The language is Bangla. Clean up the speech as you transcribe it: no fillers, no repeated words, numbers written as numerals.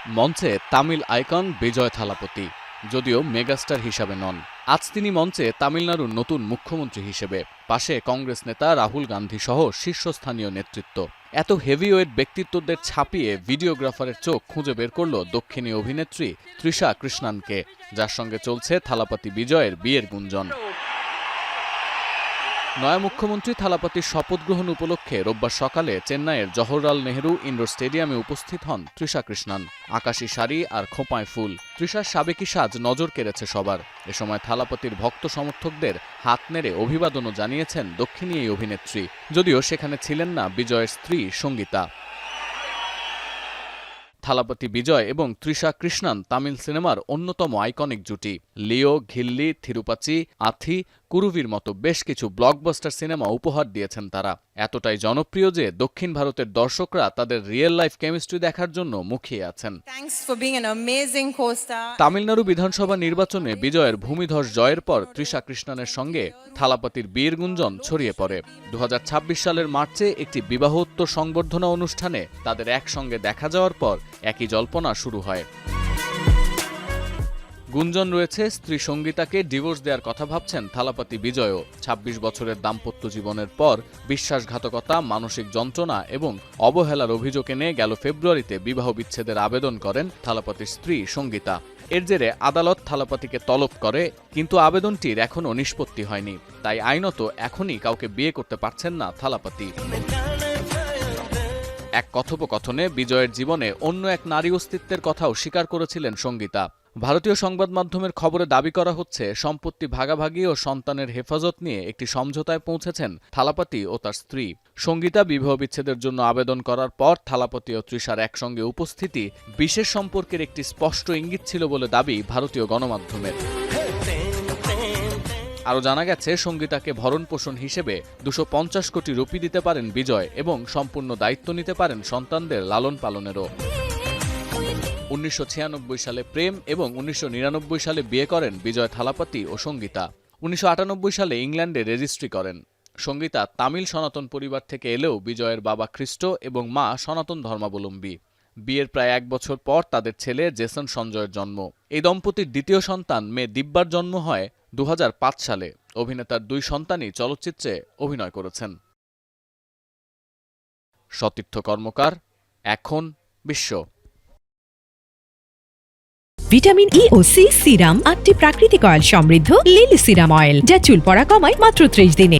মঞ্চে তামিল আইকন বিজয় থালাপতি, যদিও মেগাস্টার হিসাবে নন। আজ তিনি মঞ্চে তামিলনাড়ুর নতুন মুখ্যমন্ত্রী হিসেবে, পাশে কংগ্রেস নেতা রাহুল গান্ধী সহ শীর্ষস্থানীয় নেতৃত্ব। এত হেভিওয়েট ব্যক্তিত্বদের ছাপিয়ে ভিডিওগ্রাফারের চোখ খুঁজে বের করল দক্ষিণী অভিনেত্রী তৃষা কৃষ্ণানকে, যার সঙ্গে চলছে থালাপতি বিজয়ের বিয়ের গুঞ্জন। নয়া মুখ্যমন্ত্রী থালাপতির শপথ গ্রহণ উপলক্ষে রোববার সকালে চেন্নাইয়ের জওহরলাল নেহরু ইনডোর স্টেডিয়ামে উপস্থিত হন তৃষা কৃষ্ণান। আকাশি শাড়ি আর খোঁপায় ফুল, তৃষার সাবেকি সাজ নজর কেড়েছে সবার। এ সময় থালাপতির ভক্ত সমর্থকদের হাত নেড়ে অভিবাদনও জানিয়েছেন দক্ষিণী এই অভিনেত্রী, যদিও সেখানে ছিলেন না বিজয়ের স্ত্রী সঙ্গীতা। থালাপতি বিজয় এবং তৃষা কৃষ্ণান তামিল সিনেমার অন্যতম আইকনিক জুটি। লিও, ঘিল্লি, থিরুপাচি, আথি, কুরুভির মতো বেশ কিছু ব্লকবাস্টার সিনেমা উপহার দিয়েছেন তারা। এতটাই জনপ্রিয় যে দক্ষিণ ভারতের দর্শকরা তাদের রিয়েল লাইফ কেমিস্ট্রি দেখার জন্য মুখিয়ে আছেন। তামিলনাড়ু বিধানসভা নির্বাচনে বিজয়ের ভূমিধস জয়ের পর তৃষা কৃষ্ণানের সঙ্গে থালাপতির বিয়ের গুঞ্জন ছড়িয়ে পড়ে। 2026 সালের মার্চে একটি বিবাহোত্তর সংবর্ধনা অনুষ্ঠানে তাদের একসঙ্গে দেখা যাওয়ার পর একই জল্পনা শুরু হয়। গুঞ্জন রয়েছে স্ত্রী সঙ্গীতাকে ডিভোর্স দেওয়ার কথা ভাবছেন থালাপতি বিজয়ও। 26 বছরের দাম্পত্য জীবনের পর বিশ্বাসঘাতকতা, মানসিক যন্ত্রণা এবং অবহেলার অভিযোগ এনে গেল ফেব্রুয়ারিতে বিবাহ বিচ্ছেদের আবেদন করেন থালাপতির স্ত্রী সঙ্গীতা। এর জেরে আদালত থালাপতিকে তলব করে, কিন্তু আবেদনটির এখনও নিষ্পত্তি হয়নি। তাই আইনত এখনই কাউকে বিয়ে করতে পারছেন না থালাপতি। এক কথোপকথনে বিজয়ের জীবনে অন্য এক নারী অস্তিত্বের কথাও স্বীকার করেছিলেন সঙ্গীতা। ভারতীয় সংবাদ মাধ্যমের খবরে দাবি করা হচ্ছে, সম্পত্তি ভাগাভাগি ও সন্তানের হেফাজত নিয়ে একটি সমঝোতায় পৌঁছেছেন থালাপতি ও তার স্ত্রী। সঙ্গীতা বিবাহ বিচ্ছেদের জন্য আবেদন করার পর থালাপতি ও তৃষার একসঙ্গে উপস্থিতি বিশেষ সম্পর্কের একটি স্পষ্ট ইঙ্গিত ছিল বলে দাবি ভারতীয় গণমাধ্যমের। আরও জানা গেছে, সঙ্গীতাকে ভরণ পোষণ হিসেবে 250 কোটি রুপি দিতে পারেন বিজয় এবং সম্পূর্ণ দায়িত্ব নিতে পারেন সন্তানদের লালন পালনেরও। 1996 সালে প্রেম এবং 1999 সালে বিয়ে করেন বিজয় থালাপতি ও সঙ্গীতা। 1998 সালে ইংল্যান্ডে রেজিস্ট্রি করেন। সঙ্গীতা তামিল সনাতন পরিবার থেকে এলেও বিজয়ের বাবা খ্রিস্ট এবং মা সনাতন ধর্মাবলম্বী। বিয়ের প্রায় 1 বছর পর তাদের ছেলে জেসন সঞ্জয়ের জন্ম। এই দম্পতির দ্বিতীয় সন্তান মেয়ে দিব্যার জন্ম হয় 2005 সালে। অভিনেতার 2 সন্তানই চলচ্চিত্রে অভিনয় করেছেন। সতীর্থ কর্মকার, এখন বিশ্ব। ভিটামিন ই ও সি সিরাম 8টি প্রাকৃতিক অয়েল সমৃদ্ধ লিলি সিরাম অয়েল, যা চুল পড়া কমায় মাত্র 30 দিনে।